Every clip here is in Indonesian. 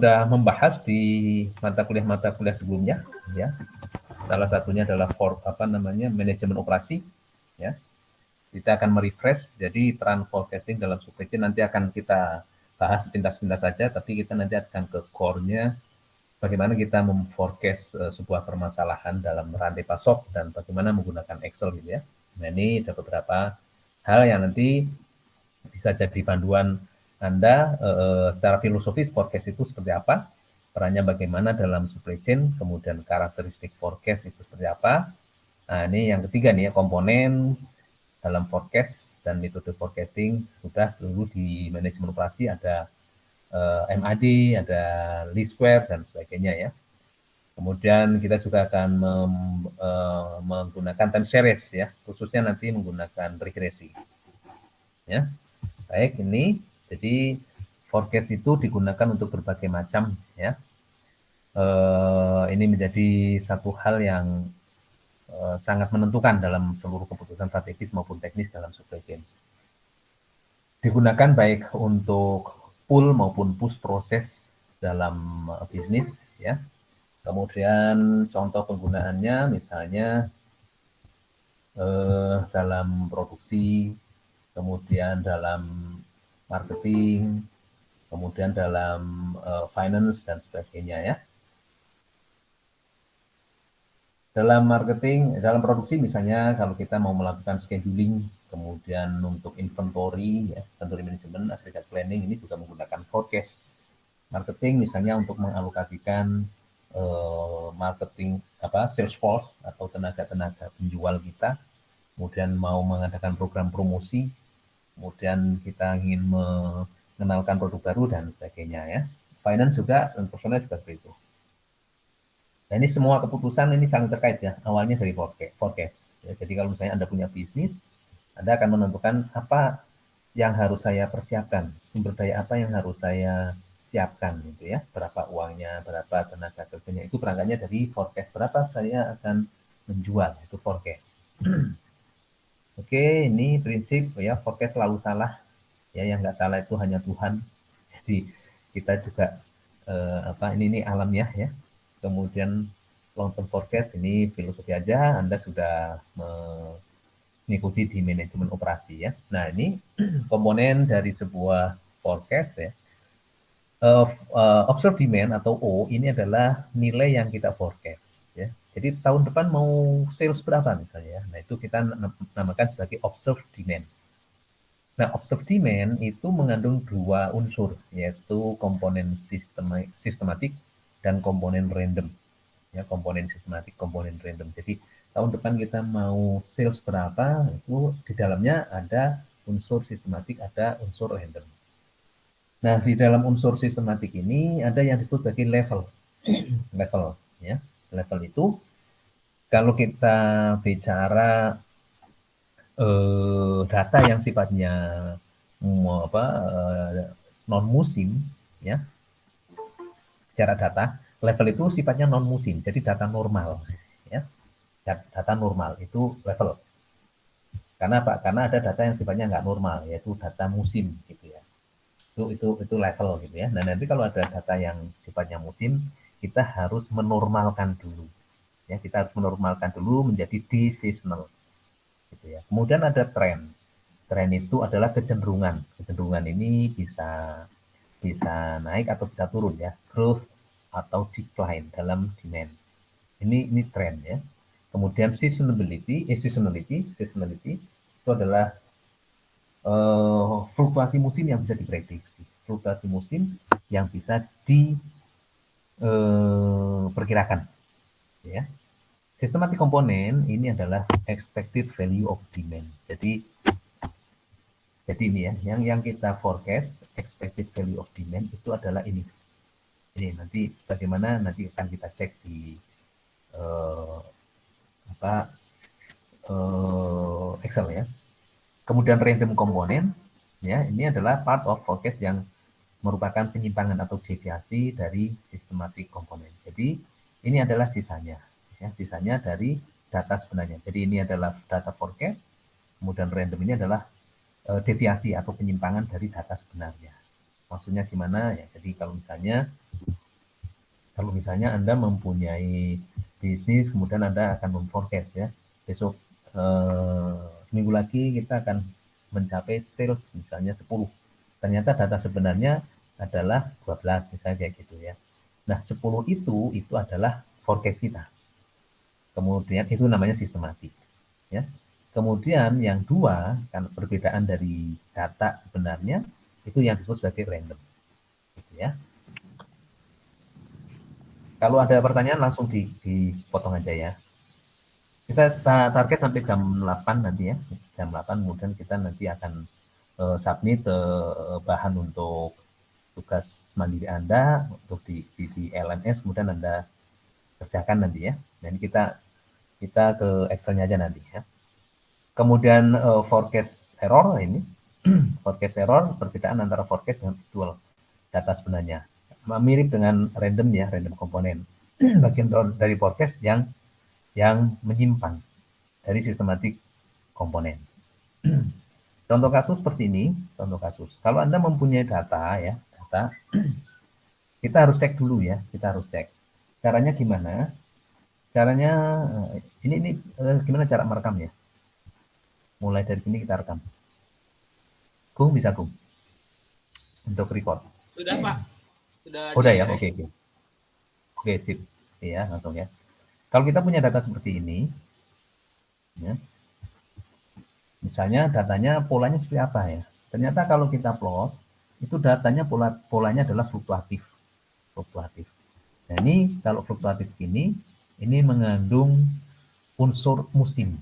sudah membahas di mata kuliah sebelumnya, ya. Salah satunya adalah manajemen operasi, ya. Kita akan merefresh, jadi peran forecasting dalam supply chain nanti akan kita bahas sepintas-pintas saja, tapi kita nanti akan ke core-nya, bagaimana kita memforecast sebuah permasalahan dalam rantai pasok dan bagaimana menggunakan Excel gitu ya. Nah ini ada beberapa hal yang nanti bisa jadi panduan Anda secara filosofis forecast itu seperti apa, perannya bagaimana dalam supply chain, kemudian karakteristik forecast itu seperti apa. Nah ini yang ketiga nih ya, komponen dalam forecast dan metode forecasting sudah dulu di manajemen operasi ada MAD, ada least square dan sebagainya ya. Kemudian kita juga akan menggunakan time series ya, khususnya nanti menggunakan regresi. Ya, baik ini. Jadi forecast itu digunakan untuk berbagai macam ya. Ini menjadi satu hal yang sangat menentukan dalam seluruh keputusan strategis maupun teknis dalam supply chain. Digunakan baik untuk pull maupun push proses dalam bisnis ya. Kemudian contoh penggunaannya misalnya dalam produksi, kemudian dalam marketing, kemudian dalam finance dan sebagainya ya. Dalam marketing, dalam produksi misalnya kalau kita mau melakukan scheduling, kemudian untuk inventory, ya, inventory management, asset planning ini juga menggunakan forecast. Marketing misalnya untuk mengalokasikan marketing sales force atau tenaga-tenaga penjual kita, kemudian mau mengadakan program promosi, kemudian kita ingin mengenalkan produk baru dan sebagainya ya. Finance juga dan personal juga seperti itu. Nah, ini semua keputusan ini saling terkait ya, awalnya dari forecast. Ya, jadi kalau misalnya Anda punya bisnis, Anda akan menentukan apa yang harus saya persiapkan, sumber daya apa yang harus saya siapkan gitu ya, berapa uangnya, berapa tenaga kerjanya, itu berangkatnya dari forecast, berapa saya akan menjual, itu forecast. Oke, ini prinsip ya, forecast selalu salah, ya yang nggak salah itu hanya Tuhan. Jadi kita juga ini alamnya ya. Kemudian long term forecast ini filosofi aja, Anda sudah mengikuti di manajemen operasi ya. Nah ini komponen dari sebuah forecast ya. Observe demand atau O ini adalah nilai yang kita forecast ya. Jadi tahun depan mau sales berapa misalnya. Nah itu kita namakan sebagai observe demand. Nah, observe demand itu mengandung dua unsur, yaitu komponen sistematik dan komponen random. Ya, komponen sistematik, komponen random. Jadi, tahun depan kita mau sales berapa, itu di dalamnya ada unsur sistematik, ada unsur random. Nah, di dalam unsur sistematik ini ada yang disebut sebagai level. Level, ya. Level itu, kalau kita bicara data yang sifatnya non musim ya, secara data level itu sifatnya non musim, jadi data normal ya, data normal itu level. Karena apa? Karena ada data yang sifatnya nggak normal, yaitu data musim gitu ya. Itu level gitu ya. Nah nanti kalau ada data yang sifatnya musim, kita harus menormalkan dulu ya, kita harus menormalkan dulu menjadi seasonal gitu ya. Kemudian ada tren. Tren itu adalah kecenderungan. Kecenderungan ini bisa naik atau bisa turun ya. Growth atau decline dalam demand. Ini tren ya. Kemudian seasonality itu adalah fluktuasi musim yang bisa diprediksi. Fluktuasi musim yang bisa diperkirakan ya. Systematic komponen ini adalah expected value of demand. Jadi ini ya, yang kita forecast expected value of demand itu adalah ini. Ini nanti bagaimana nanti akan kita cek di Excel ya. Kemudian random komponen ya, ini adalah part of forecast yang merupakan penyimpangan atau deviasi dari systematic komponen. Jadi ini adalah sisanya ya, sisanya dari data sebenarnya. Jadi ini adalah data forecast, kemudian random ini adalah deviasi atau penyimpangan dari data sebenarnya. Maksudnya gimana ya? Jadi kalau misalnya Kalau misalnya Anda mempunyai bisnis, kemudian Anda akan memforecast ya, besok seminggu lagi kita akan mencapai sales misalnya 10. Ternyata data sebenarnya adalah 12 misalnya kayak gitu ya. Nah, 10 itu adalah forecast kita. Kemudian itu namanya sistematik ya. Kemudian yang dua, kan perbedaan dari data sebenarnya itu yang disebut sebagai random gitu ya. Kalau ada pertanyaan langsung dipotong aja ya. Kita target sampai jam 8 nanti ya. Jam 8 kemudian kita nanti akan submit bahan untuk tugas mandiri Anda untuk di LMS, kemudian Anda kerjakan nanti ya. Dan kita ke Excel-nya aja nanti ya. Kemudian forecast error ini. Forecast error, perbedaan antara forecast dengan actual data sebenarnya. Mirip dengan random ya, random komponen. Bagian dari forecast yang menyimpan dari sistematik komponen. Contoh kasus seperti ini, contoh kasus. Kalau Anda mempunyai data ya, data, kita harus cek dulu ya, kita harus cek. Caranya gimana? Caranya ini gimana cara merekamnya? Mulai dari sini kita rekam. Gung bisa Gung untuk record. Sudah Pak. Sudah ya, oke. Oke, sip. Ya, langsung ya. Kalau kita punya data seperti ini, ya, misalnya datanya polanya seperti apa ya? Ternyata kalau kita plot, itu datanya polanya adalah fluktuatif. Fluktuatif. Nah ini kalau fluktuatif ini mengandung unsur musim.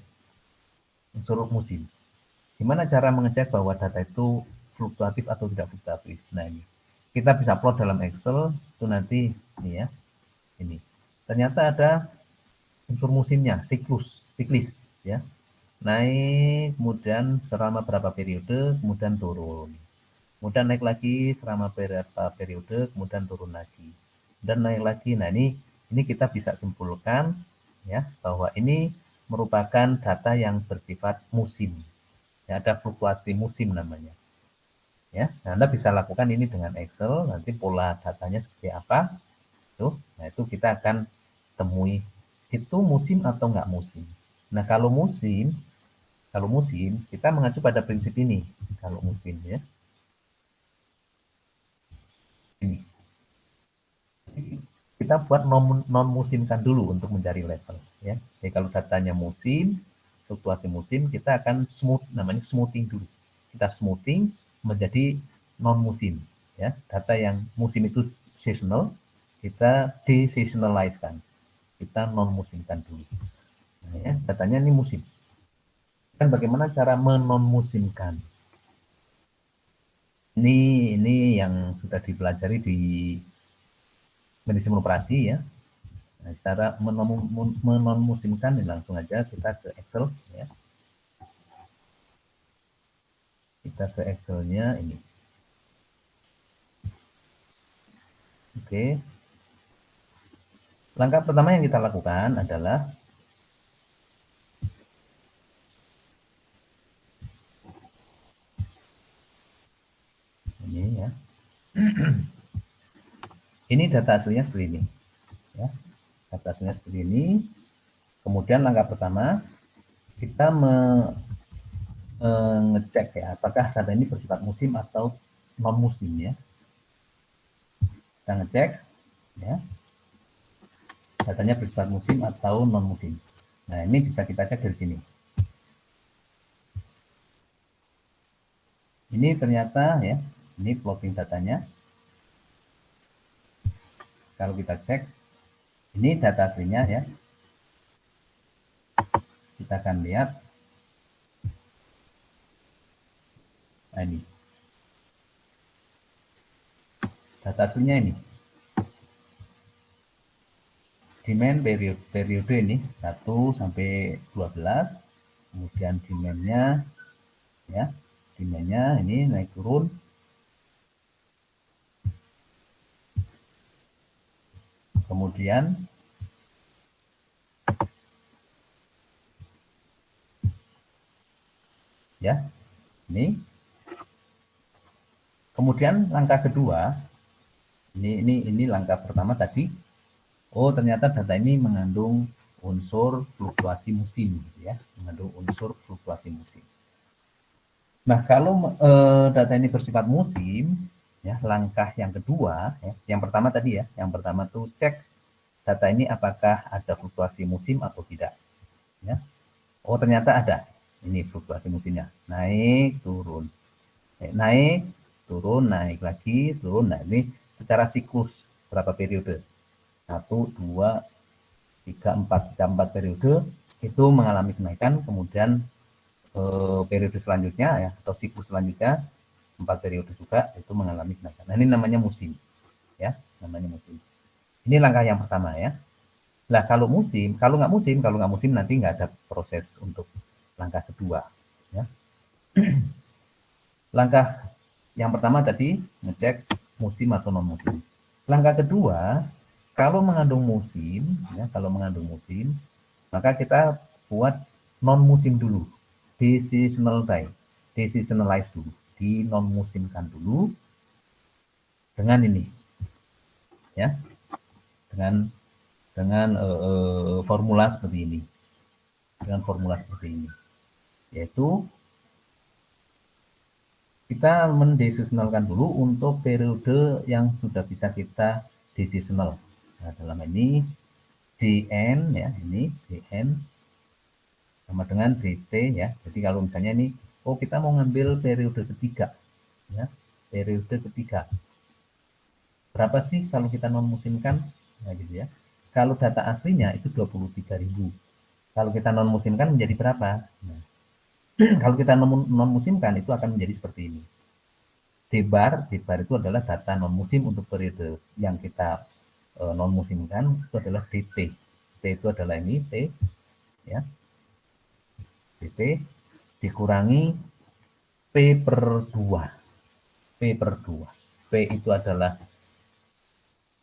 Unsur musim. Gimana cara mengecek bahwa data itu fluktuatif atau tidak fluktuatif? Nah ini. Kita bisa plot dalam Excel, itu nanti ini ya. Ini. Ternyata ada unsur musimnya, siklis ya. Naik, kemudian selama berapa periode, kemudian turun. Kemudian naik lagi selama berapa periode, kemudian turun lagi. Dan naik lagi. Nah, ini kita bisa simpulkan ya bahwa ini merupakan data yang bersifat musim. Ya, ada fluktuasi musim namanya. Ya, nah, Anda bisa lakukan ini dengan Excel, nanti pola datanya seperti apa. Tuh, nah itu kita akan temui itu musim atau enggak musim. Nah, kalau musim kita mengacu pada prinsip ini. Kalau musim ya. Ini. Kita buat non musimkan dulu untuk mencari level ya. Jadi kalau datanya musim, fluktuasi musim, kita akan namanya smoothing dulu. Kita smoothing menjadi non musim ya. Data yang musim itu seasonal, kita de-seasonalize-kan. Kita non musimkan dulu. Nah, ya, datanya ini musim. Dan bagaimana cara menon musimkan? Ini yang sudah dipelajari di manajemen operasi ya. Nah, cara menonmusimkan langsung aja kita ke Excel ya. Kita ke Excelnya ini. Oke. Langkah pertama yang kita lakukan adalah ini ya. Ini data aslinya seperti ini. Ya. Data aslinya seperti ini. Kemudian langkah pertama kita mengecek ya apakah data ini bersifat musim atau non musim ya. Kita ngecek ya. Datanya bersifat musim atau non musim. Nah, ini bisa kita cek dari sini. Ini ternyata ya, ini plotting datanya. Kalau kita cek, ini data aslinya ya. Kita akan lihat. Nah, ini. Data aslinya ini. Demand periode ini 1 sampai 12. Kemudian demand-nya ya. Demand-nya ini naik turun. Kemudian ya, ini. Kemudian langkah kedua, ini langkah pertama tadi Oh, ternyata data ini mengandung unsur fluktuasi musim, ya, mengandung unsur fluktuasi musim. Nah, kalau data ini bersifat musim, ya, langkah yang kedua, ya, yang pertama tadi ya, yang pertama tuh cek data ini apakah ada fluktuasi musim atau tidak. Ya. Oh, ternyata ada. Ini fluktuasi musimnya, naik, turun, naik, turun, naik lagi, turun. Nah, ini secara siklus berapa periode? 1, 2, 3, 4, 4 periode itu mengalami kenaikan, kemudian periode selanjutnya ya atau siklus selanjutnya 4 periode juga itu mengalami kenaikan. Nah, ini namanya musim, ya, namanya musim. Ini langkah yang pertama ya. Nah, kalau nggak musim nanti nggak ada proses untuk langkah kedua, ya. Langkah yang pertama tadi ngecek musim atau non musim. Langkah kedua, kalau mengandung musim, ya, kalau mengandung musim, maka kita buat non musim dulu, deseasonalize dulu, di non musimkan dulu dengan ini, ya, dengan formula seperti ini, yaitu kita mendeseasonalkan dulu untuk periode yang sudah bisa kita deseasonal. Nah, dalam ini DN ya, ini DN sama dengan DT ya. Jadi kalau misalnya ini, oh kita mau ngambil periode ketiga, ya, periode ketiga. Berapa sih kalau kita non musimkan? Nah, gitu ya. Kalau data aslinya itu 23.000. Kalau kita non musimkan menjadi berapa? Nah, kalau kita non musimkan itu akan menjadi seperti ini. Debar itu adalah data non musim untuk periode yang kita non musimkan itu adalah DT. T itu adalah ini T, ya, DT dikurangi P per 2. P per 2. P itu adalah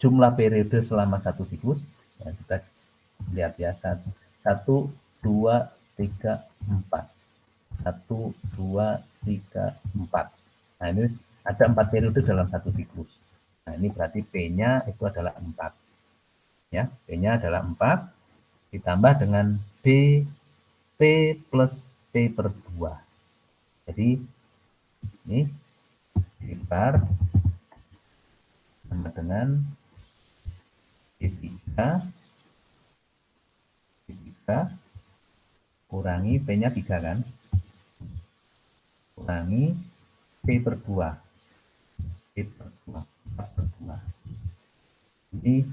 jumlah periode selama satu siklus. Ya, kita lihat ya, 1, 2, 3, 4. 1, 2, 3, 4. Nah, ini ada 4 periode dalam satu siklus. Nah, ini berarti P-nya itu adalah 4. Ya, P-nya adalah 4 ditambah dengan DT plus P per 2. Jadi, ini besar sama dengan D3, D3 kurangi P-nya 3 kan, kurangi P per 2. P per 2, 4 per 2. Ini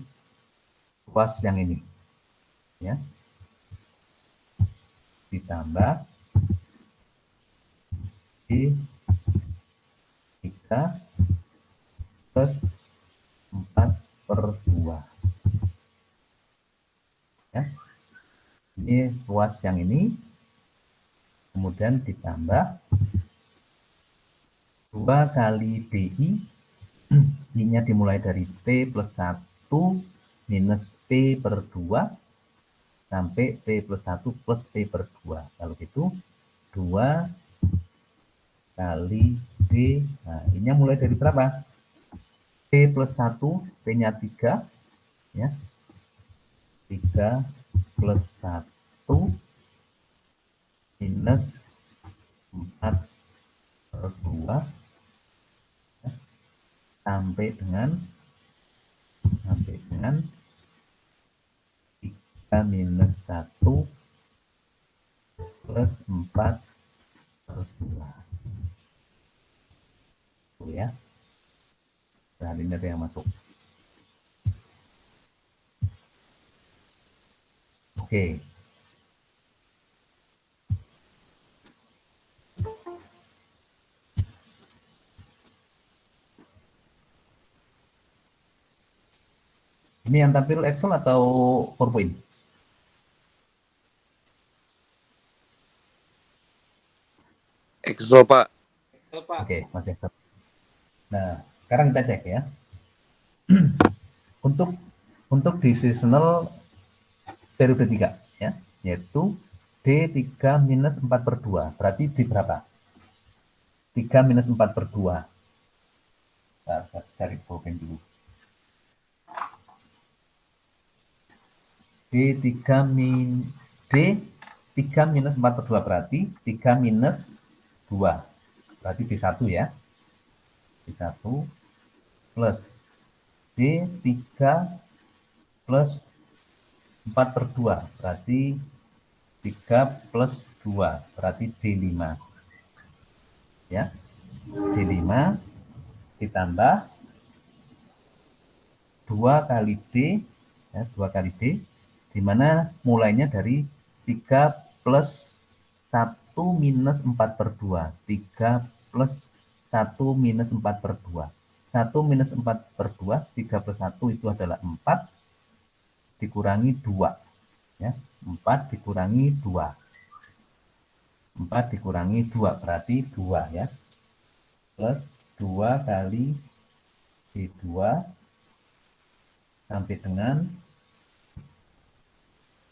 ruas yang ini, ya, ditambah D3 plus 4 per 2. Ya. Ini ruas yang ini, kemudian ditambah 2 kali DI, I-nya dimulai dari T plus 1 minus P per 2 sampai T plus 1 plus P per 2. Kalau gitu 2 kali D, nah I-nya mulai dari berapa? T plus 1, T-nya 3, ya, 3 plus 1 minus 4 per 2, ya, sampai dengan 3 minus 1 plus 4 per 2. Tuh ya. Nah, ini ada yang masuk. Oke. Ini yang tampil Excel atau PowerPoint? Excel, Pak. Oke, masih Excel. Nah, sekarang kita cek ya. untuk di seasonal periode 3, ya, yaitu D3 minus 4 per 2. Berarti di berapa? 3 minus 4 per 2. Nah, saya cari PowerPoint dulu. D3 min D3 minus 4 per 2 berarti 3 minus 2. Berarti D1 ya. D1 plus D3 plus 4 per 2. Berarti 3 plus 2. Berarti D5. Ya. D5 ditambah 2 kali D. Ya, 2 kali D. Dimana mulainya dari 3 plus 1 minus 4 per 2. 3 plus 1 minus 4 per 2. 1 minus 4 per 2, 3 plus 1 itu adalah 4, dikurangi 2. Ya, 4 dikurangi 2. 4 dikurangi 2, berarti 2 ya. Plus 2 kali D2 sampai dengan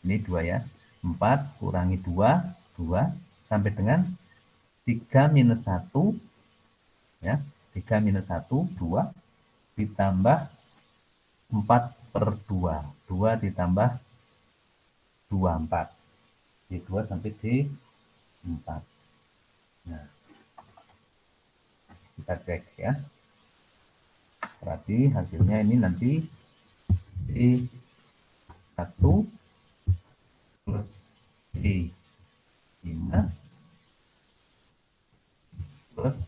ini 2 ya. 4 kurangi 2, 2 sampai dengan 3 minus 1 ya. 3 minus 1, 2 ditambah 4 per 2. 2 ditambah 2, 4. D2 sampai D4. Nah, kita cek ya. Berarti hasilnya ini nanti D1 plus D5 plus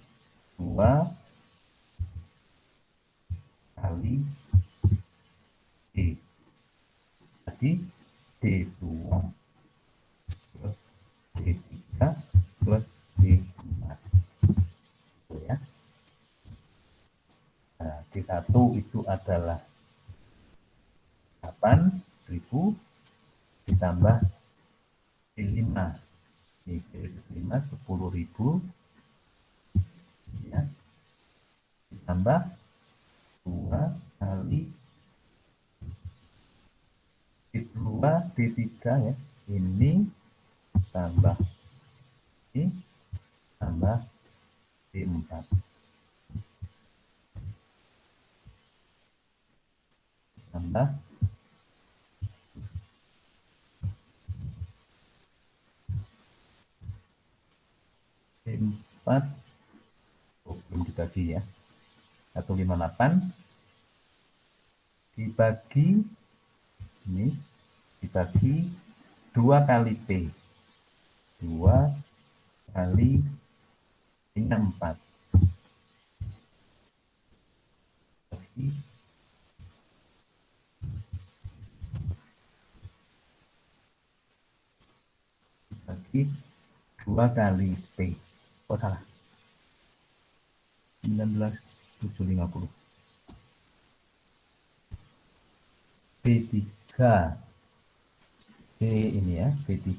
2 kali D. Jadi D2 plus D3 plus D4. Ya. Nah, D1 itu adalah 8.000 ditambah D5. D5 10.000 ya. Ditambah 2 kali D2, D3 ya. Ini tambah ini tambah D4. Tambah D4. Oh, belum dibagi ya. 158 dibagi ini dibagi 2 kali P. 2 kali ini 4. Bagi 2 kali P. Oh salah. 19.750. B3. B ini ya, B3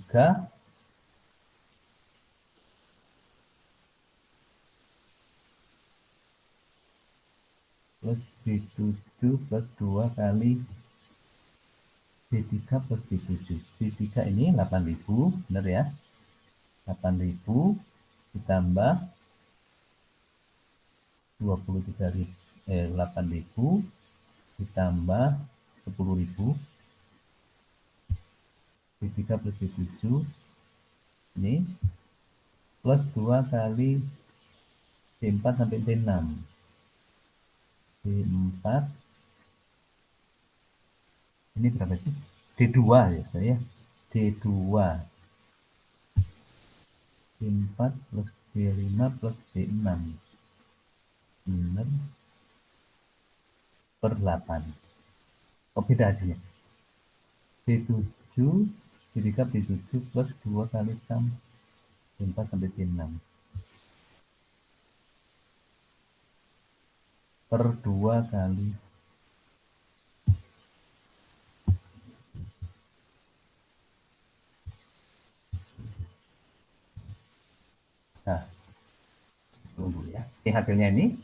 plus B7 plus 2 kali B3 plus B7. B3 ini 8.000, benar ya? 8.000 ditambah 8.000 ditambah 10.000. B3 plus B7 ini plus 2 kali D4 sampai D6. D4 ini berapa sih? D2 ya saya. D2 D4 plus D5 plus D6 6 per 8. Oh beda hasilnya. D7 D3 D7 plus 2 kali sam D4 sampai D6 per 2 kali nah tunggu ya. Ini hasilnya ini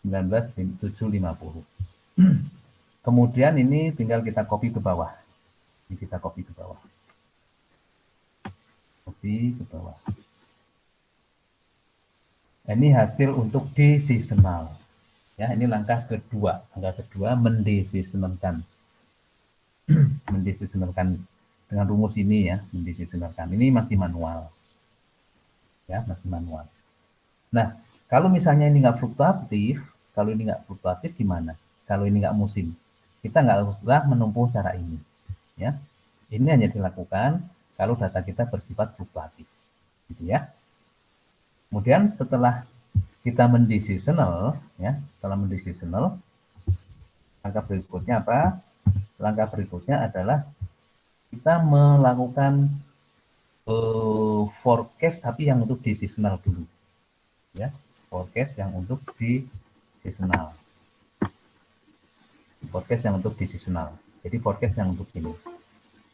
19.750. Kemudian ini tinggal kita copy ke bawah. Ini kita copy ke bawah. Copy ke bawah. Ini hasil untuk D seasonal. Ya, ini langkah kedua. Langkah kedua mendesisionalkan. Mendesisionalkan dengan rumus ini ya, mendesisionalkan. Ini masih manual. Ya, masih manual. Nah, kalau misalnya ini nggak fluktuatif, kalau ini nggak fluktuatif gimana? Kalau ini nggak musim, kita nggak usah menempuh cara ini. Ya, ini hanya dilakukan kalau data kita bersifat fluktuatif, gitu ya. Kemudian setelah kita mendecisional, ya, setelah mendecisional, langkah berikutnya apa? Langkah berikutnya adalah kita melakukan forecast tapi yang untuk decisional dulu, ya, forecast yang untuk decisional, forecast yang untuk decisional. Jadi forecast yang untuk ini.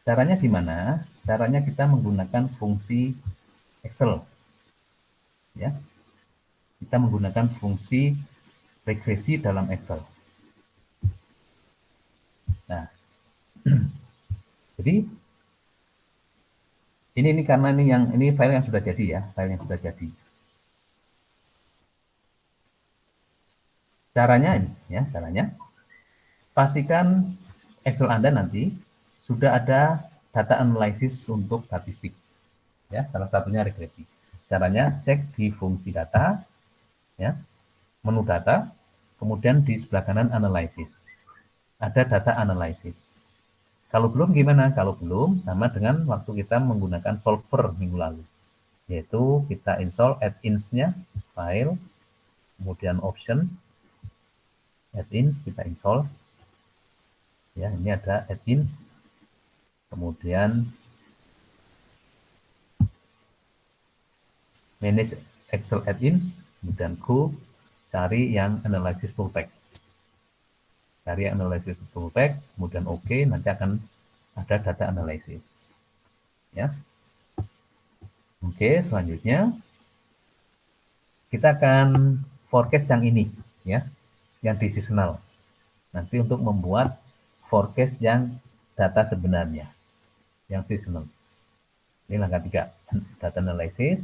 Caranya gimana? Caranya kita menggunakan fungsi Excel, ya. Kita menggunakan fungsi regresi dalam Excel. Nah, jadi ini karena ini file yang sudah jadi ya, file yang sudah jadi. Caranya ini ya, caranya pastikan Excel Anda nanti sudah ada data analisis untuk statistik. Ya, salah satunya regresi. Caranya cek di fungsi data, ya, menu data, kemudian di sebelah kanan analisis. Ada data analisis. Kalau belum gimana? Kalau belum sama dengan waktu kita menggunakan solver minggu lalu. Yaitu kita install add-ins-nya, file, kemudian option, add-ins kita install. Ya, ini ada add-ins. Kemudian manage Excel add-ins, kemudian go cari yang analysis toolpack. Cari yang analysis toolpack, kemudian oke, nanti akan ada data analysis. Ya. Oke, selanjutnya kita akan forecast yang ini, ya, yang decisional. Nanti untuk membuat forecast yang data sebenarnya, yang seasonal. Ini langkah 3, data analysis.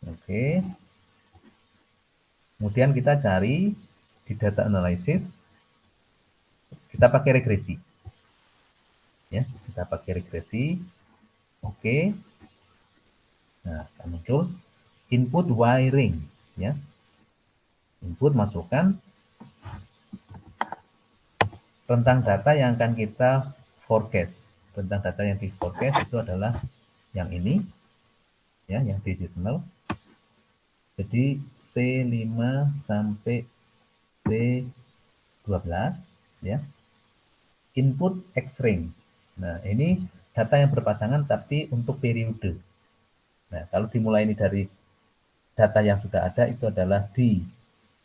Oke. Kemudian kita cari di data analysis, kita pakai regresi. Ya, kita pakai regresi. Oke. Nah, akan muncul input wiring, ya. Input masukkan rentang data yang akan kita forecast. Rentang data yang di forecast itu adalah yang ini, ya, yang decisional. Jadi C5 sampai C12, ya. Input X-ring. Nah, ini data yang berpasangan tapi untuk periode. Nah, kalau dimulai ini dari data yang sudah ada itu adalah di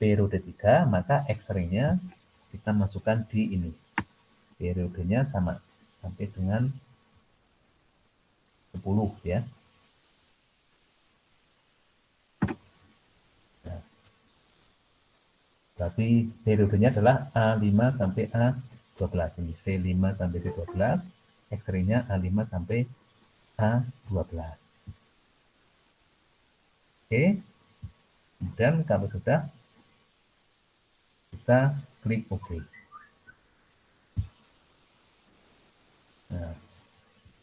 periode 3, maka X-ring-nya kita masukkan di ini. Periodenya sama sampai dengan 10, ya. Nah, tapi periodenya adalah A5 sampai A12. Ini C5 sampai C12, X-ring-nya A5 sampai A12. Oke. Dan kalau sudah, kita klik OK. Nah,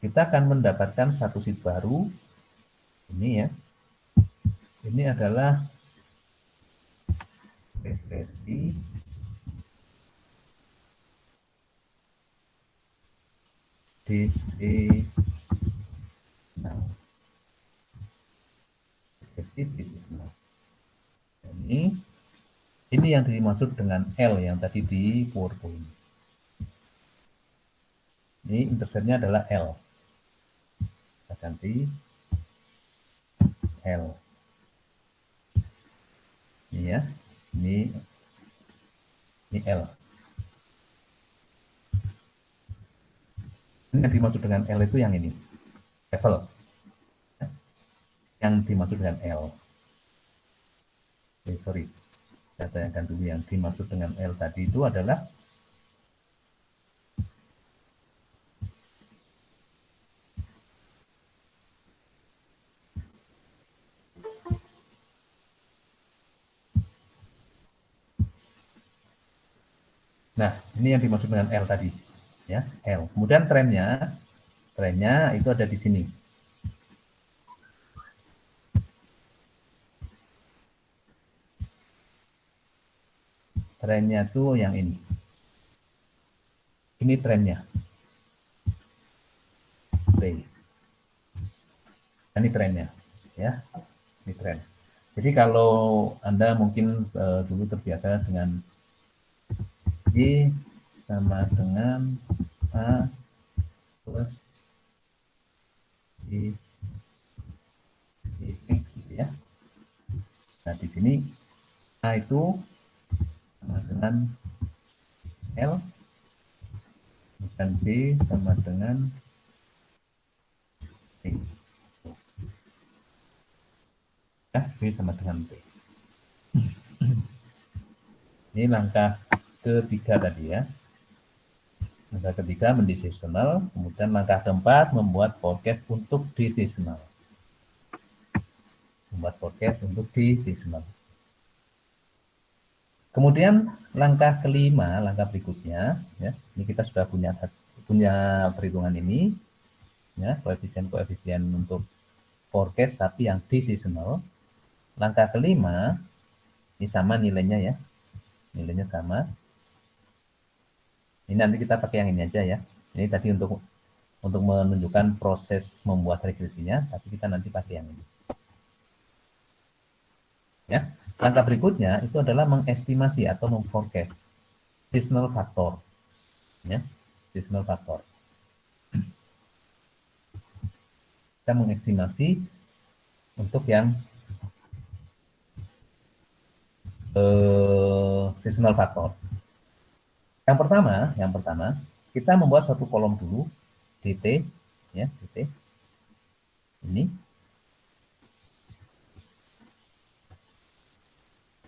kita akan mendapatkan satu sheet baru. Ini ya. Ini adalah regresi DC. Nah, nah, ini yang dimaksud dengan L yang tadi di PowerPoint. Ini intervalnya adalah L. Kita ganti L. Ini ya, ini L. Ini yang dimaksud dengan L itu yang ini, level. Yang dimaksud dengan L. Sorry, saya tanyakan dulu yang dimaksud dengan L tadi itu adalah Nah, ini yang dimaksud dengan L tadi, ya, L. Kemudian trennya itu ada di sini. Trennya tuh yang ini. Ini trennya. T. Ini trennya, ya. Ini tren. Jadi kalau Anda mungkin dulu terbiasa dengan Y sama dengan A plus Y, Y X gitu ya. Nah, di sini A itu sama dengan L, dan B sama dengan T. Ya, B sama dengan T. Ini langkah ketiga tadi ya. Langkah ketiga mendecisional, kemudian langkah keempat membuat forecast untuk decisional. Membuat forecast untuk decisional. Kemudian langkah kelima, langkah berikutnya, ya, ini kita sudah punya perhitungan ini, ya, koefisien untuk forecast tapi yang decisional. Langkah kelima, ini sama nilainya ya, nilainya sama. Ini nanti kita pakai yang ini aja ya. Ini tadi untuk menunjukkan proses membuat regresinya, tapi kita nanti pakai yang ini. Ya, langkah berikutnya itu adalah mengestimasi atau memforecast seasonal factor. Ya, seasonal factor. Kita mengestimasi untuk yang seasonal factor. Yang pertama kita membuat satu kolom dulu dt, ya, dt ini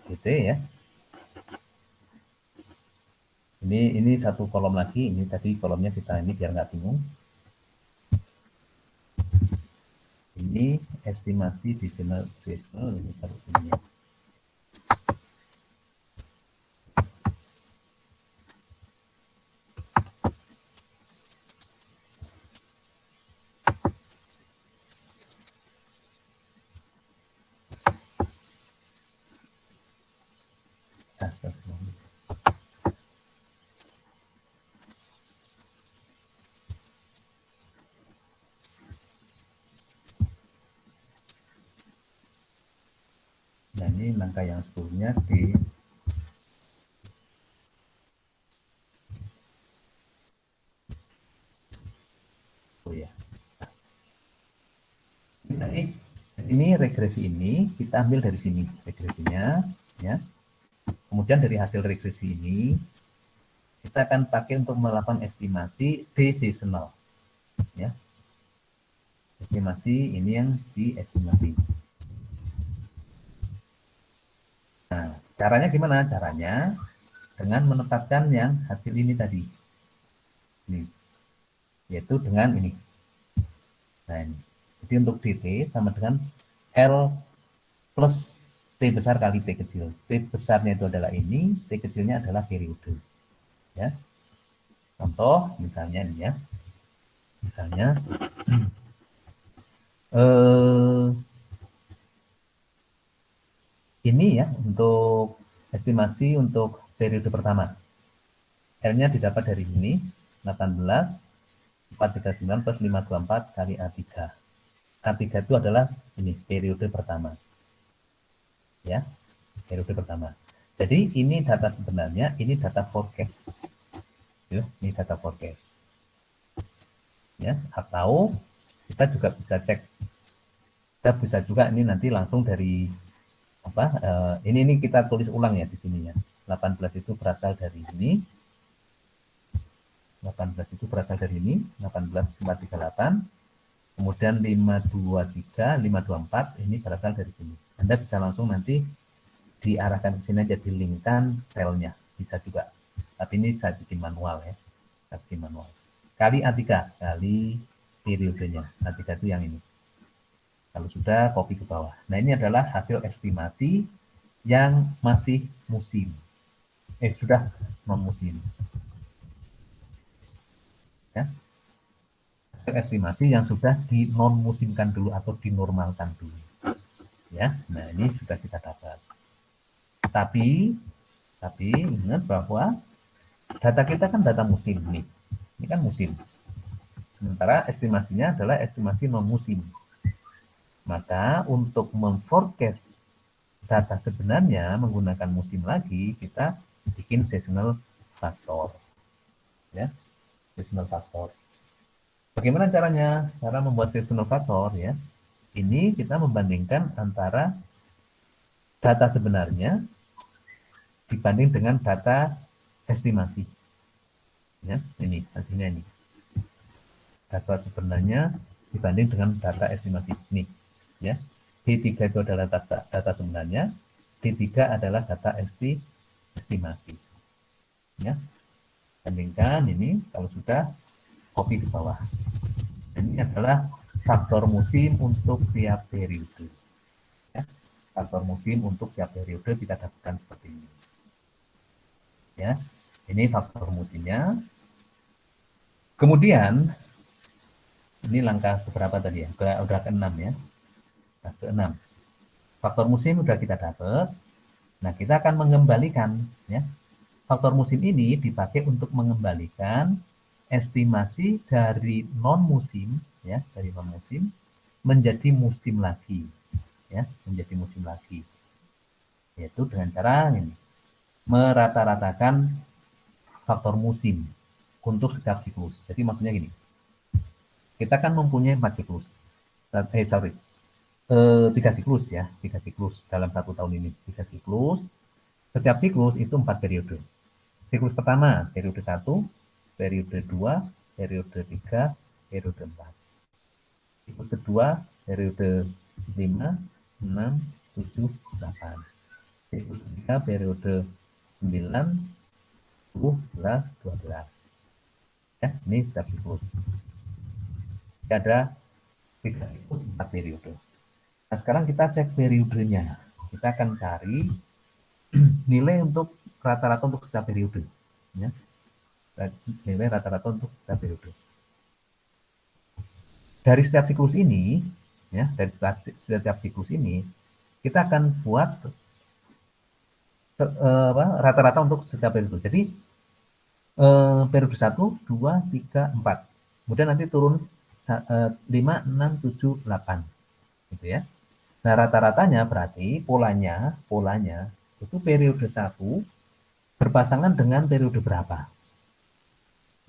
dt ya. Ini satu kolom lagi, ini tadi kolomnya kita ini biar nggak bingung. Ini estimasi seasonal ini taruh sini. Nah, ini langkah yang sebelumnya di ya. Ini regresi ini kita ambil dari sini regresinya, ya. Kemudian dari hasil regresi ini kita akan pakai untuk melakukan estimasi decisional, ya. Estimasi ini yang diestimasi. Nah, caranya gimana? Caranya dengan menetapkan yang hasil ini tadi, ini, yaitu dengan ini. Nah, ini. Jadi untuk dt sama dengan L plus T besar kali T kecil. T besarnya itu adalah ini, T kecilnya adalah periode. Ya. Contoh misalnya ini ya. Misalnya ini ya untuk estimasi untuk periode pertama. L-nya didapat dari sini 18 439 plus 524 kali A3. A3 itu adalah ini periode pertama. Ya, periode pertama. Jadi ini data sebenarnya, ini data forecast. Ya, ini data forecast. Ya, atau kita juga bisa cek. Kita bisa juga ini nanti langsung dari apa? Ini kita tulis ulang ya di sini ya. 18 itu berasal dari ini. 18 itu berasal dari ini, 18438. Kemudian 523, 524 ini berasal dari sini. Anda bisa langsung nanti diarahkan ke sini aja, dilingkan selnya, bisa juga. Tapi ini saya bikin manual ya, saya bikin manual. Kali A3, kali periodenya. A3 itu yang ini. Kalau sudah, copy ke bawah. Nah, ini adalah hasil estimasi yang masih musim. Sudah non musim. Ya. Estimasi yang sudah di non musimkan dulu atau dinormalkan dulu. Ya, nah ini sudah kita dapat. Tapi ingat bahwa data kita kan data musim nih. Ini kan musim. Sementara estimasinya adalah estimasi non musim. Maka untuk memforecast data sebenarnya menggunakan musim lagi, kita bikin seasonal factor. Ya, seasonal factor. Bagaimana caranya? Cara membuat seasonal factor ya. Ini kita membandingkan antara data sebenarnya dibanding dengan data estimasi. Ya, ini hasilnya ini. Data sebenarnya dibanding dengan data estimasi. Ini, ya. D3 itu adalah data sebenarnya, D3 adalah data estimasi. Ya. Bandingkan ini kalau sudah copy di bawah. Ini adalah faktor musim untuk tiap periode. Ya. Faktor musim untuk tiap periode kita dapatkan seperti ini. Ya, ini faktor musimnya. Kemudian ini langkah keberapa tadi ya? Udah ke-6 ya. Nah, ke-6. Faktor musim udah kita dapat. Nah, kita akan mengembalikan ya. Faktor musim ini dipakai untuk mengembalikan estimasi dari non musim ya, dari non musim menjadi musim lagi ya, menjadi musim lagi. Yaitu dengan cara ini merata-ratakan faktor musim untuk setiap siklus. Jadi maksudnya gini, kita kan mempunyai 4 siklus. Tiga siklus ya, 3 siklus dalam 1 tahun ini, 3 siklus. Setiap siklus itu 4 periode. Siklus pertama, periode 1, periode 2, periode 3, periode 4. Siklus kedua, periode 5, 6, 7, 8. Siklus ketiga, periode 9, 10, 11, 12. Ya, ini setiap siklus. Ada 3 siklus 4 periode. Nah, sekarang kita cek periodenya. Kita akan cari nilai untuk rata-rata untuk setiap periode. Ya. Nilai rata-rata untuk setiap periode. Dari setiap siklus ini, ya, dari setiap siklus ini, kita akan buat rata-rata untuk setiap periode. Jadi periode 1, 2, 3, 4. Kemudian nanti turun 5, 6, 7, 8. Gitu ya. Nah, rata-ratanya berarti polanya itu periode 1 berpasangan dengan periode berapa?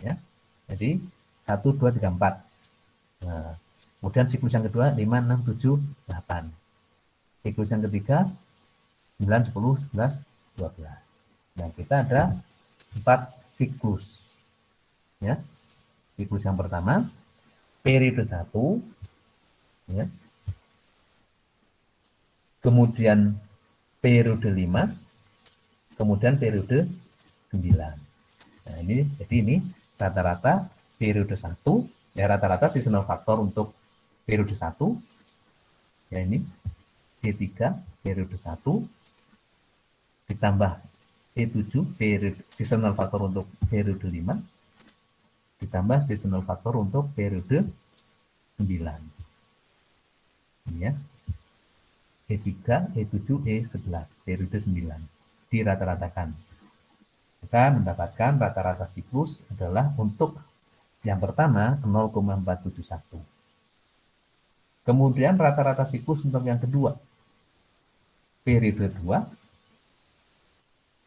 Ya. Jadi 1, 2, 3, 4. Nah, kemudian siklus yang kedua 5, 6, 7, 8. Siklus yang ketiga 9, 10, 11, 12. Nah, kita ada 4 siklus. Ya. Siklus yang pertama periode 1 ya. Kemudian periode 5, kemudian periode 9. Nah, ini jadi ini rata-rata periode 1, ya rata-rata seasonal faktor untuk periode 1, ya ini D3 periode 1 ditambah D7 periode seasonal faktor untuk periode 5 ditambah seasonal faktor untuk periode 9. Ini ya. E3, E7, E11 periode 9 dirata-ratakan. Kita mendapatkan rata-rata siklus adalah untuk yang pertama 0,471. Kemudian rata-rata siklus untuk yang kedua periode 2,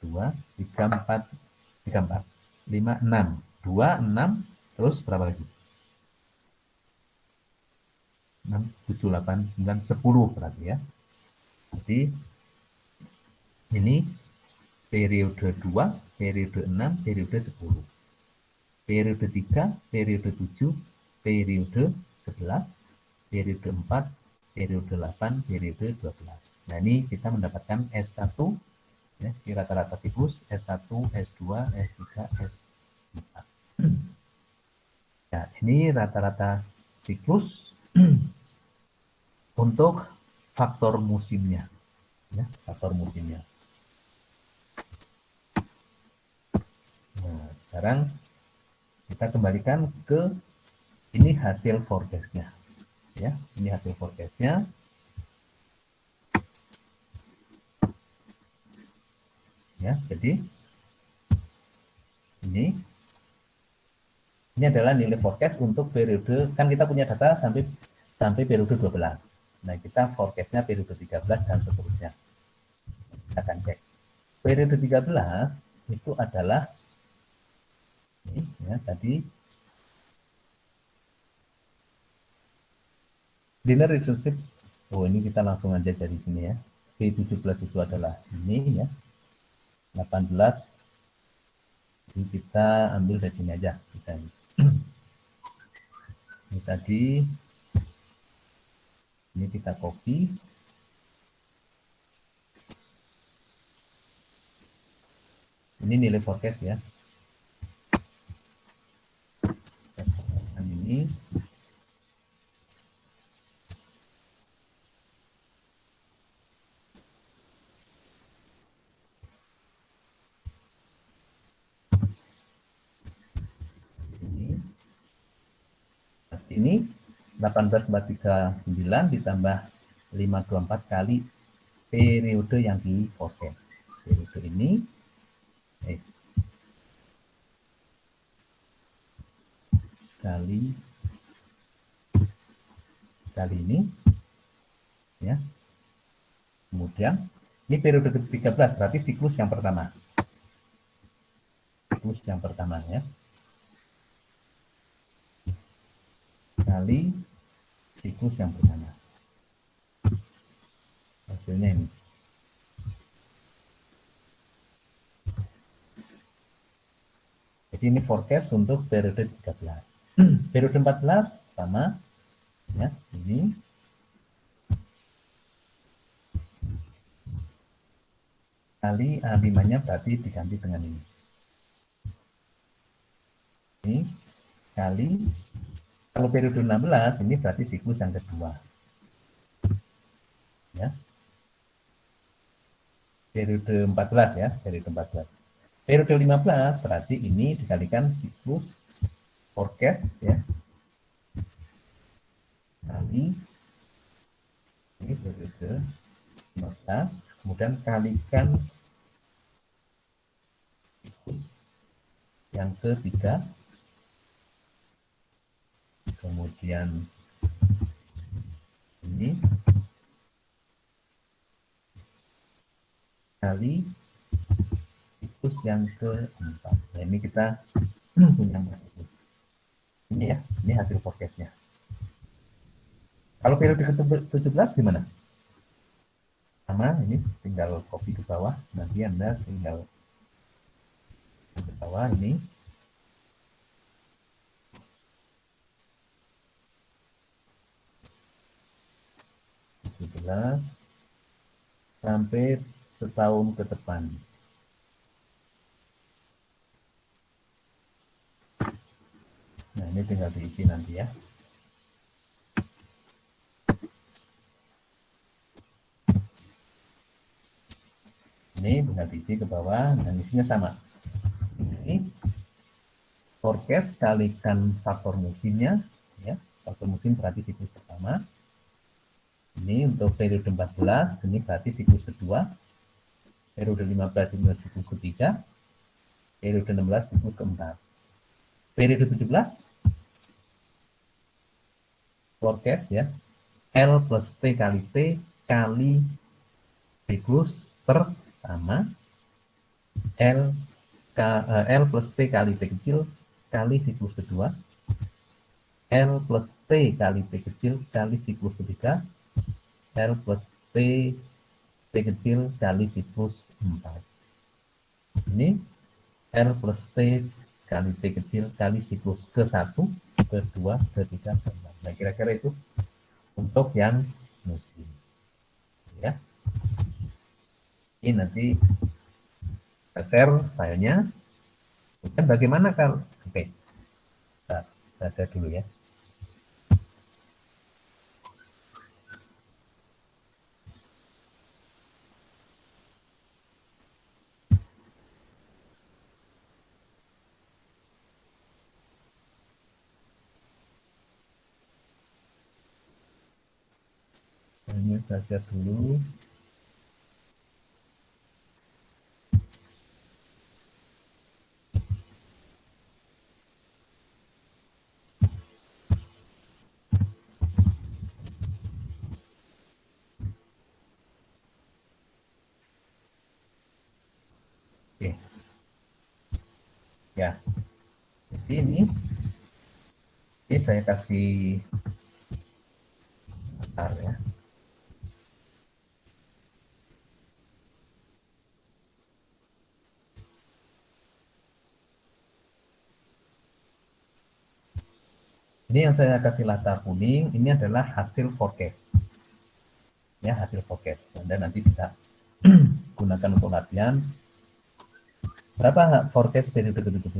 3, 4, 5, 6. 2, 6, terus berapa lagi? 6, 7, 8, 9, 10 berarti ya. Jadi ini periode 2, periode 6, periode 10. Periode 3, periode 7, periode 11, periode 4, periode 8, periode 12. Nah, ini kita mendapatkan S1 ya, di rata-rata siklus S1, S2, S3, S4. Nah, ini rata-rata siklus untuk faktor musimnya. Ya, faktor musimnya. sekarang kita kembalikan ke ini hasil forecast-nya. Ya, ini hasil forecast-nya. Ya, jadi ini adalah nilai forecast untuk periode, kan kita punya data sampai periode 12. Nah, kita forecast-nya periode 13 dan seterusnya. Kita akan cek. Periode 13 itu adalah ini ya, tadi linear relationship. Oh, ini kita langsung aja dari sini ya. B17 itu adalah ini ya. 18 ini kita ambil dari sini aja. Ini tadi ini kita copy. Ini nilai forecast ya. Ini ini 18,439 ditambah 524 kali periode yang di forecast. Periode ini kali ini ya. Kemudian ini periode ke-13 berarti siklus yang pertama. Siklus yang pertama ya. Kali siklus yang pertama. Hasilnya ini. Jadi ini forecast untuk periode 13. Periode 14 sama ya, ini kali A5-nya berarti diganti dengan ini. Ini kali, kalau periode 16 ini berarti siklus yang kedua. Ya. Periode 14 ya, periode 14. Periode 15 berarti ini dikalikan siklus forecast ya. Kali ini periode 15, kemudian kalikan siklus yang ketiga, kemudian ini kali siklus yang keempat. Nah, ini kita punya ini ya, ini hasil forecastnya. Kalau periode ke-17 gimana? Sama, ini tinggal copy ke bawah, nanti Anda tinggal ke bawah ini. Sampai setahun ke depan. Nah, ini tinggal diisi nanti ya. Ini tinggal diisi ke bawah, dan isinya sama. Ini forecast kalikan faktor musimnya, ya. Faktor musim berarti siklus pertama. Ini untuk periode 14, ini berarti siklus kedua. Periode 15 ini siklus ketiga. Periode 16 siklus keempat. Periode 17 forecast ya. L plus T kali T kali siklus pertama. L plus T kali T kecil kali siklus kedua. L plus T kali T kecil kali siklus ketiga. L plus T kecil kali siklus 4. Ini L plus T kali T kecil kali siklus ke-1, ke-2, ke-3, ke-4. Nah, kira-kira itu untuk yang musim. Ya. Ini nanti kita share filenya. Dan bagaimana kalau oke. Kita share dulu ya. Ini saya share dulu. Oke, ya. Jadi ini saya kasih bentar ya. Ini yang saya kasih latar kuning, ini adalah hasil forecast. Ya, hasil forecast. Anda nanti bisa gunakan untuk latihan. Berapa forecast periode ke-17,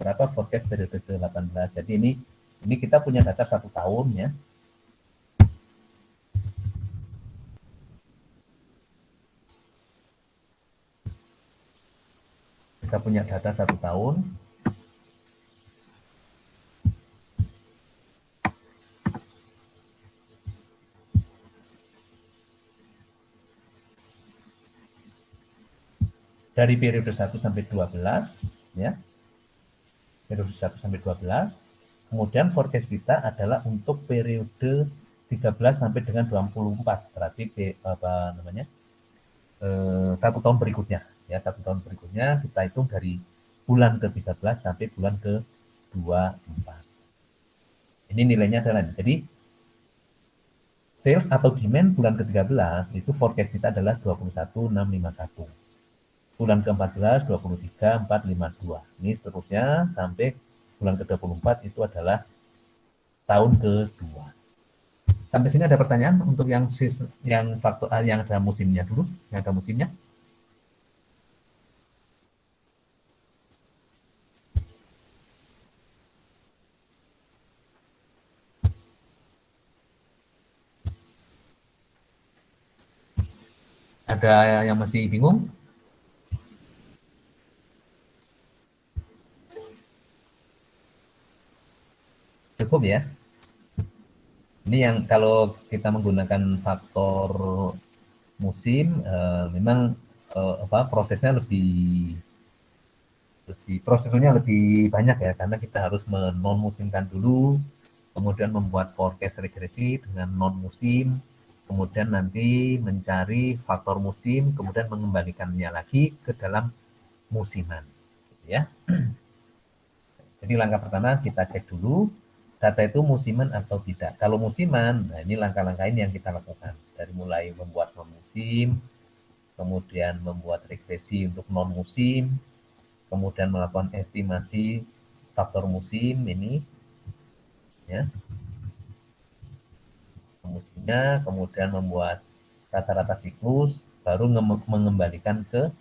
berapa forecast periode ke-18. Jadi ini kita punya data 1 tahun ya. Kita punya data 1 tahun. Dari periode 1 sampai 12 ya. Periode 1 sampai 12. Kemudian forecast kita adalah untuk periode 13 sampai dengan 24. Berarti apa namanya? 1 tahun berikutnya ya. 1 tahun berikutnya kita hitung dari bulan ke-13 sampai bulan ke-24. Ini nilainya adalah jadi sales atau demand bulan ke-13 itu forecast kita adalah 21.651. Bulan ke-14 23.452. Ini seterusnya sampai bulan ke-24 itu adalah tahun kedua. Sampai sini ada pertanyaan untuk yang faktor yang ada musimnya dulu, yang ada musimnya. Ada yang masih bingung? Cukup ya. Ini yang kalau kita menggunakan faktor musim, memang prosesnya prosedurnya lebih banyak ya, karena kita harus non musimkan dulu, kemudian membuat forecast regresi dengan non musim, kemudian nanti mencari faktor musim, kemudian mengembalikannya lagi ke dalam musiman, ya. Jadi langkah pertama kita cek dulu data itu musiman atau tidak. Kalau musiman, nah ini langkah-langkah ini yang kita lakukan. Dari mulai membuat non musim, kemudian membuat regresi untuk non musim, kemudian melakukan estimasi faktor musim ini, ya, musimnya, kemudian membuat rata-rata siklus, baru mengembalikan ke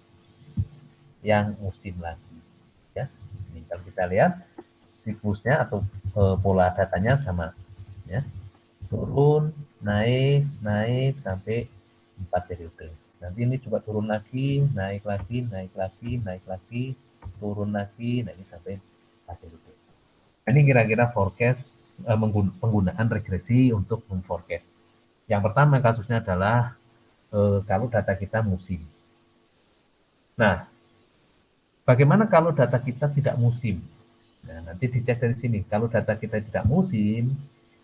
yang musim lagi. Ya, ini kalau kita lihat siklusnya atau pola datanya sama, ya, turun, naik, naik sampai 4 periode. Nanti ini coba turun lagi, naik lagi, naik lagi, naik lagi, turun lagi, nah ini sampai 4 periode. Ini kira-kira forecast penggunaan regresi untuk memforecast. Yang pertama kasusnya adalah kalau data kita musim. Nah, bagaimana kalau data kita tidak musim? Nah, nanti dicek dari sini. Kalau data kita tidak musim,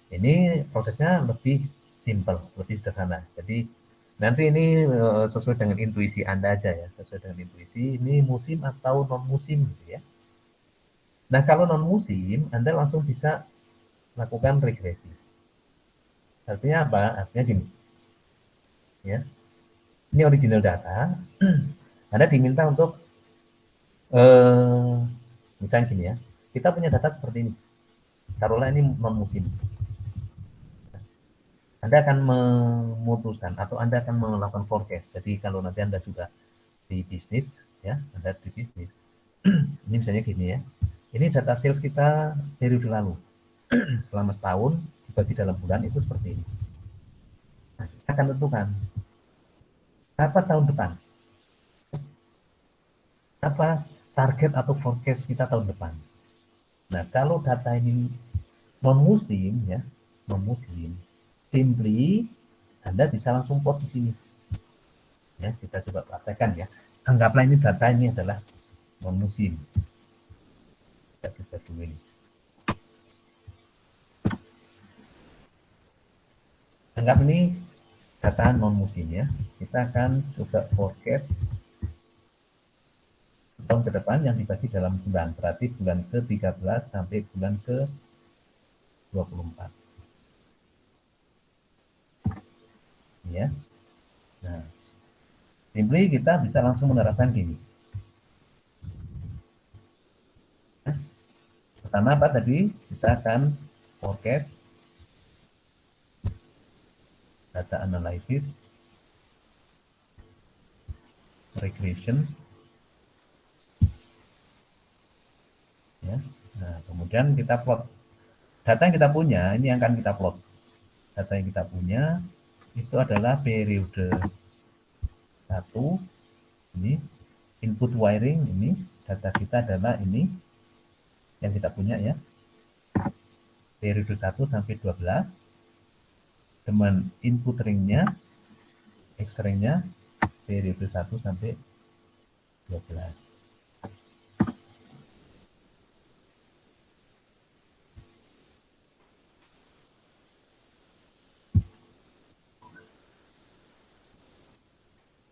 ini prosesnya lebih simple, lebih sederhana. Jadi nanti ini sesuai dengan intuisi Anda aja ya, sesuai dengan intuisi ini musim atau non musim gitu ya. Nah, kalau non musim, Anda langsung bisa lakukan regresi. Artinya apa? Artinya gini, ya. Ini original data. Anda diminta untuk misalnya gini ya, kita punya data seperti ini. Taruhlah ini non musim. Anda akan memutuskan atau Anda akan melakukan forecast. Jadi kalau nanti Anda sudah di bisnis, ya, Anda di bisnis. Ini misalnya gini ya. Ini data sales kita periode lalu. Selama setahun dibagi dalam bulan itu seperti ini. Nah, kita akan tentukan apa tahun depan, apa target atau forecast kita tahun depan. Nah, kalau data ini non musim ya, non musim, simply Anda bisa langsung plot di sini. Ya, kita coba praktekkan ya. Anggaplah ini data ini adalah non musim. Kita bisa dulu ini. Anggap ini data non musim ya. Kita akan coba forecast tahun ke depan yang dibagi dalam bulan. Berarti bulan ke-13 sampai bulan ke-24. Ya. Nah, simply kita bisa langsung menerapkan gini. Pertama apa tadi? Kita akan forecast data analysis, regression, ya. Nah, kemudian kita plot data yang kita punya, ini yang akan kita plot. Data yang kita punya itu adalah periode 1, ini input wiring, ini data kita adalah ini yang kita punya ya, periode 1 sampai 12, dengan input ringnya, X ringnya periode 1 sampai 12.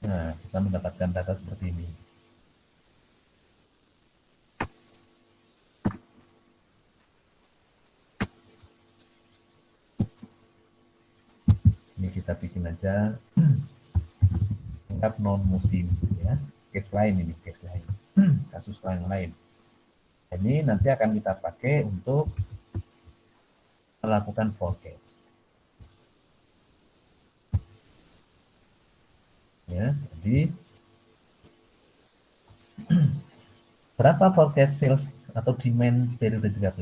Nah, kita mendapatkan data seperti ini. Ini kita bikin aja anggap non musim ya. Case lain ini, case lain. Kasus lain. Ini nanti akan kita pakai untuk melakukan forecast. Ya, jadi berapa forecast sales atau demand periode 13?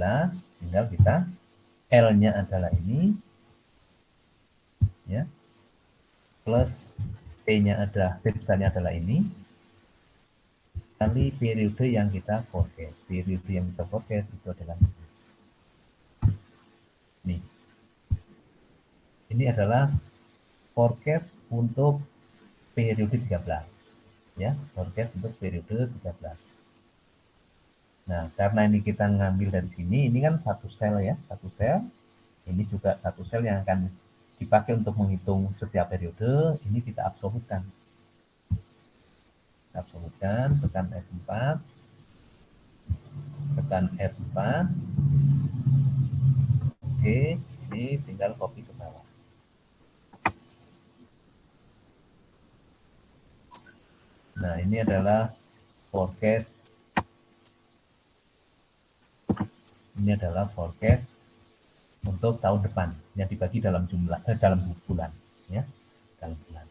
Tinggal kita L-nya adalah ini ya. Plus P-nya adalah besarnya adalah ini kali periode yang kita forecast. Periode yang kita forecast itu adalah ini. Ini adalah forecast untuk periode 13 ya, forecast untuk periode 13. Nah, karena ini kita ngambil dari sini, ini kan satu sel ya, satu sel. Ini juga satu sel yang akan dipakai untuk menghitung setiap periode. Ini kita absolutkan. Absolutkan, tekan F4. Tekan F4. Oke, ini tinggal copy ke bawah. Nah, ini adalah forecast. Ini adalah forecast untuk tahun depan yang dibagi dalam dalam bulan ya, dalam bulan.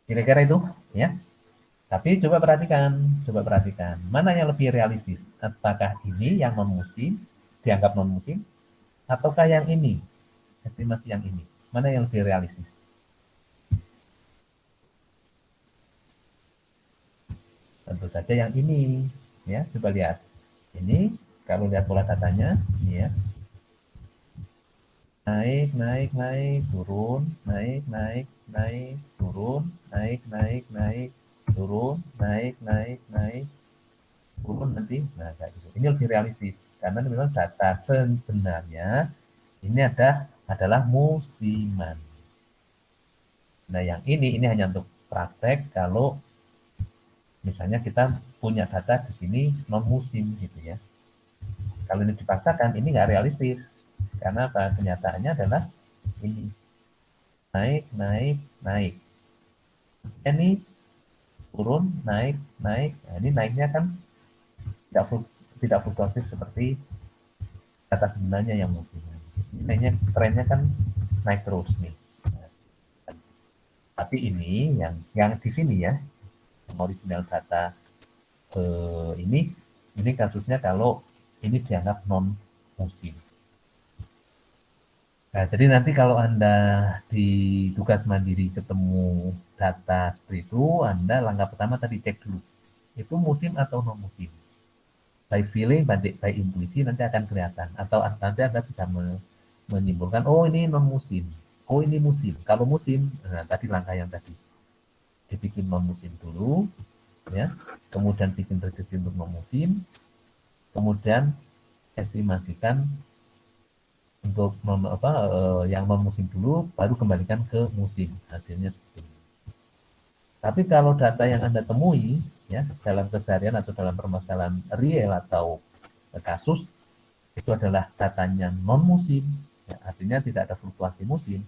Kira-kira itu ya. Tapi coba perhatikan mana yang lebih realistis. Apakah ini yang non musim dianggap non musim ataukah yang ini estimasi yang ini? Mana yang lebih realistis? Tentu saja yang ini ya. Coba lihat. Ini kalau lihat pola datanya ini ya. Naik, turun, naik, turun, naik, turun, naik, turun nanti. Nah, kayak gitu. Ini lebih realistis karena memang data sebenarnya ini adalah musiman. Nah, yang ini hanya untuk praktek kalau misalnya kita punya data di sini non musim gitu ya. Kalau ini dipaksakan ini nggak realistis karena apa? Kenyataannya adalah ini naik. Ini turun, naik. Nah, ini naiknya kan tidak fluktuatif seperti data sebenarnya yang musiman. Naiknya trennya kan naik terus nih. Tapi ini yang di sini ya, original data ini kasusnya kalau ini dianggap non musim. Nah, jadi nanti kalau Anda di tugas mandiri ketemu data seperti itu, Anda langkah pertama tadi cek dulu. Itu musim atau non musim. By feeling, by intuisi nanti akan kelihatan. Atau nanti Anda bisa menyimpulkan, oh ini non musim. oh ini musim. Kalau musim, nah, tadi langkah yang tadi dibikin non musim dulu, ya, kemudian bikin prediksi untuk non musim, kemudian estimasikan untuk yang non musim dulu, baru kembalikan ke musim. Hasilnya seperti ini. Tapi kalau data yang Anda temui ya dalam keseharian atau dalam permasalahan real atau kasus itu adalah datanya non musim, ya, artinya tidak ada fluktuasi musim,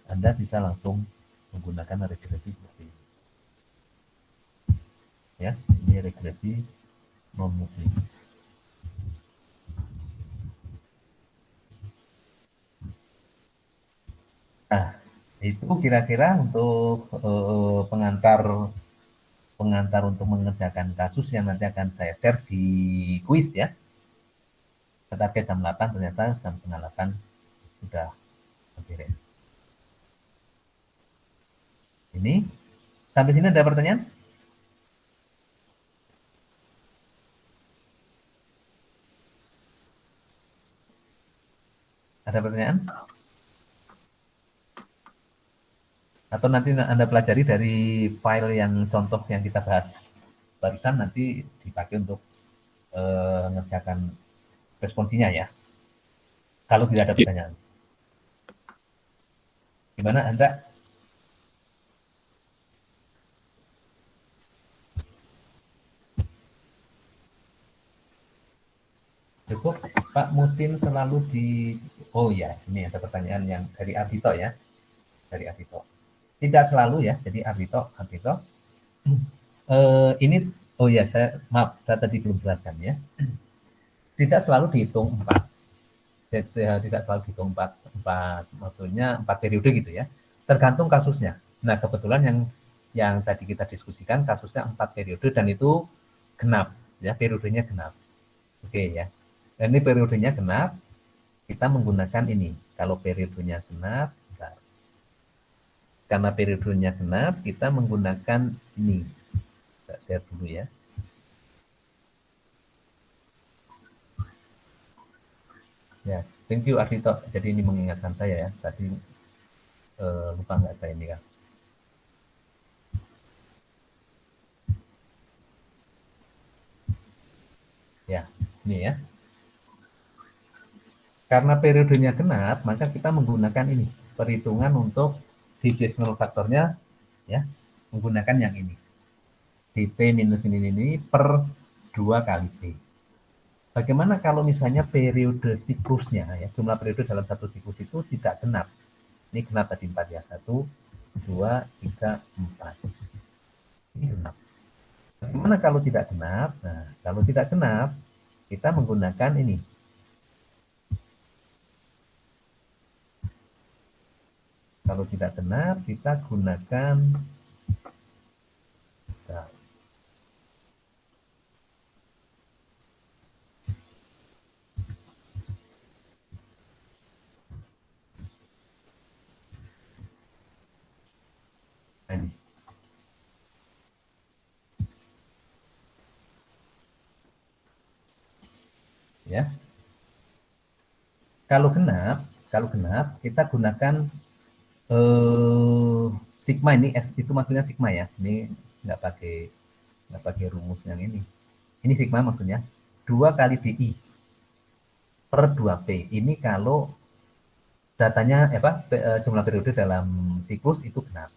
Anda bisa langsung menggunakan regresi seperti ini. Ya, ini regresi non musim. Nah, itu kira-kira untuk pengantar pengantar untuk mengerjakan kasus yang nanti akan saya share di kuis ya. Tetapi jam 8 ternyata jam setengah 8 sudah beres. Ini sampai sini ada pertanyaan? Ada pertanyaan? Atau nanti Anda pelajari dari file yang contoh yang kita bahas barusan nanti dipakai untuk mengerjakan responsinya ya. Kalau tidak ada pertanyaan. Gimana Anda? Cukup Pak Musin selalu di oh ya, ini ada pertanyaan yang dari Ardito ya. Dari Ardito. Tidak selalu ya, jadi Ardito. Ini oh ya, saya tadi belum jelaskan ya. Tidak selalu dihitung 4. Tidak selalu dihitung 4 maksudnya 4 periode gitu ya. Tergantung kasusnya. Nah, kebetulan yang tadi kita diskusikan kasusnya 4 periode dan itu genap ya, periodenya genap. Oke ya. Dan ini periodenya genap, kita menggunakan ini. Kalau periodenya genap, bentar. Karena periodenya genap, kita menggunakan ini. Saya share dulu ya. Ya, thank you Ardito. Jadi ini mengingatkan saya ya. Tadi lupa nggak saya ini kan. Ya, ini ya. Karena periodenya genap, maka kita menggunakan ini. Perhitungan untuk decimal faktornya ya, menggunakan yang ini. dp minus ini per 2 kali T. Bagaimana kalau misalnya periode siklusnya, ya, jumlah periode dalam satu siklus itu tidak genap. Ini genap tadi 4 ya. 1, 2, 3, 4. Ini genap. Bagaimana kalau tidak genap? Nah, kalau tidak genap, kita menggunakan ini. Kalau tidak genap, kita gunakan nah, ini. Ya. Kalau genap kita gunakan eh, sigma ini S itu maksudnya sigma ya. Ini nggak pakai rumus yang ini. Ini sigma maksudnya 2 kali DI per 2P. Ini kalau datanya jumlah periode dalam siklus itu genap.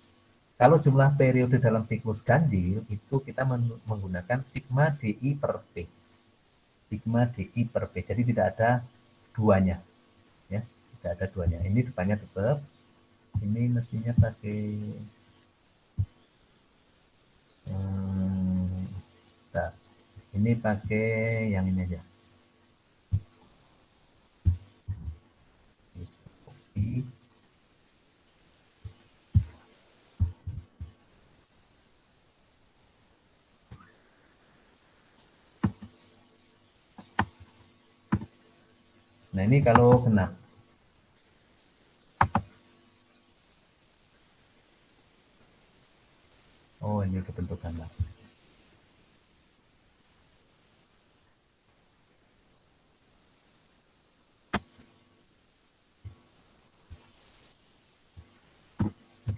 Kalau jumlah periode dalam siklus ganjil itu kita menggunakan sigma DI per P. Sigma DI per P. Jadi tidak ada duanya ya. Tidak ada duanya. Ini depannya tetap ini mestinya pakai nah, ini pakai yang ini aja. Nah ini kalau genap. Oh ini udah bentuk gambar.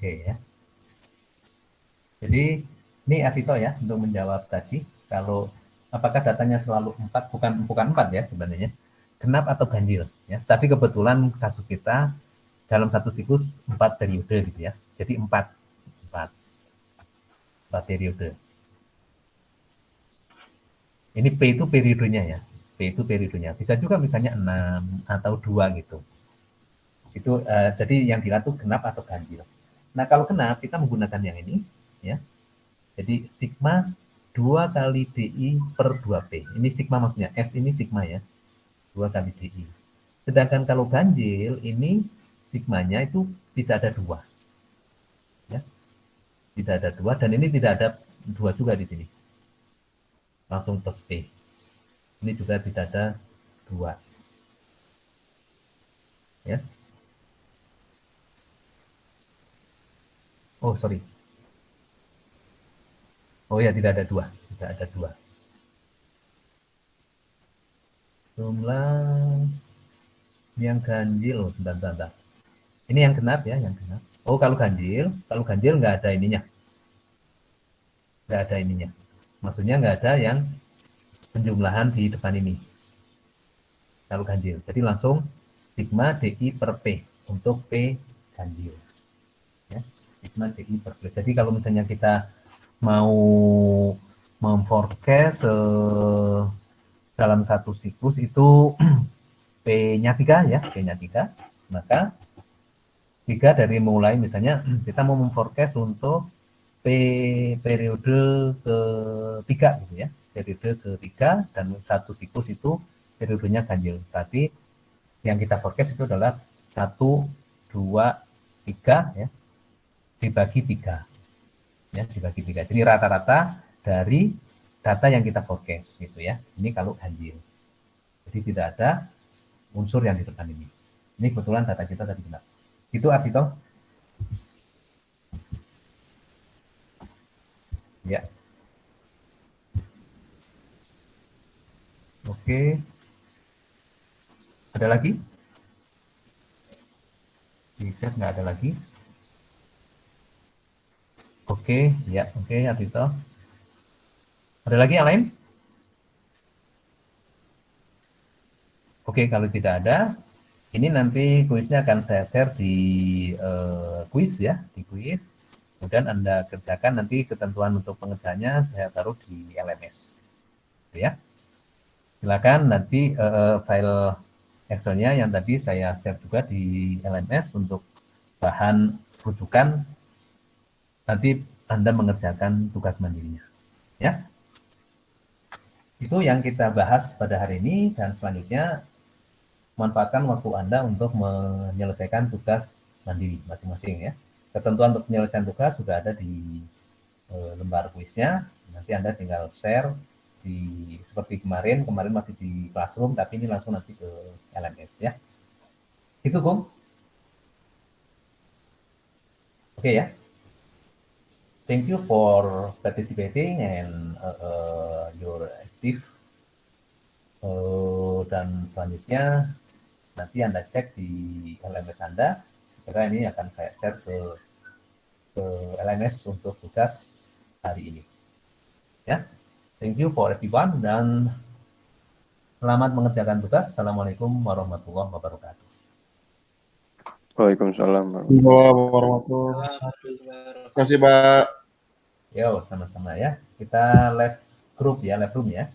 Oke ya. Jadi ini Adito ya untuk menjawab tadi, kalau apakah datanya selalu 4, bukan 4 ya sebenarnya, genap atau ganjil ya. Tapi kebetulan kasus kita dalam satu siklus 4 periode gitu ya. Jadi 4 periode. Ini P itu periodenya ya. P itu periodenya. Bisa juga misalnya 6 atau 2 gitu. Itu jadi yang dilihat itu genap atau ganjil. Nah, kalau genap kita menggunakan yang ini ya. Jadi sigma 2 kali DI per 2P. Ini sigma maksudnya, S ini sigma ya. 2 kali DI. Sedangkan kalau ganjil ini sigmanya itu tidak ada 2. Ya. Tidak ada 2 dan ini tidak ada 2 juga di sini. Langsung plus P. Ini juga tidak ada 2. Ya. Oh, sorry. Oh ya, tidak ada 2. Tidak ada 2. Jumlah yang ganjil, oh, bentar. Ini yang genap ya, yang genap. Oh, kalau ganjil nggak ada ininya. Nggak ada ininya. Maksudnya nggak ada yang penjumlahan di depan ini. Kalau ganjil. Jadi langsung sigma DI per P untuk P ganjil. Ya, sigma DI per P. Jadi kalau misalnya kita mau memforecast dalam satu siklus itu P-nya 3 ya, P-nya 3, maka 3 dari mulai misalnya kita mau memforecast untuk periode ketiga gitu ya, periode ketiga dan satu siklus itu periodenya ganjil. Tapi yang kita forecast itu adalah 1, 2, 3 ya, dibagi 3 ya, dibagi 3. Jadi rata-rata dari data yang kita forecast gitu ya. Ini kalau ganjil. Jadi tidak ada unsur yang di depan ini. Ini kebetulan data kita tadi benar. Itu Ardhito. Ya. Oke. Ada lagi? Di chat nggak ada lagi. Oke, ya, oke, Ardhito. Ada lagi yang lain? Oke, kalau tidak ada, ini nanti kuisnya akan saya share di kuis ya, di kuis. Kemudian Anda kerjakan, nanti ketentuan untuk pengerjaannya saya taruh di LMS. Ya. Silakan nanti file Excel-nya yang tadi saya share juga di LMS untuk bahan rujukan, nanti Anda mengerjakan tugas mandirinya. Ya. Itu yang kita bahas pada hari ini, dan selanjutnya manfaatkan waktu Anda untuk menyelesaikan tugas mandiri masing-masing ya. Ketentuan untuk penyelesaian tugas sudah ada di lembar kuisnya. Nanti Anda tinggal share seperti kemarin masih di Classroom, tapi ini langsung nanti ke LMS ya. Itu Bung. Oke ya. Thank you for participating and your active. Dan selanjutnya nanti Anda cek di LMS Anda, karena ini akan saya share ke LMS untuk tugas hari ini. Ya, thank you for everyone dan selamat mengerjakan tugas. Assalamualaikum warahmatullahi wabarakatuh. Waalaikumsalam warahmatullahi wabarakatuh. Terima kasih, Pak. Yo, sama-sama ya. Kita live group ya, live room ya.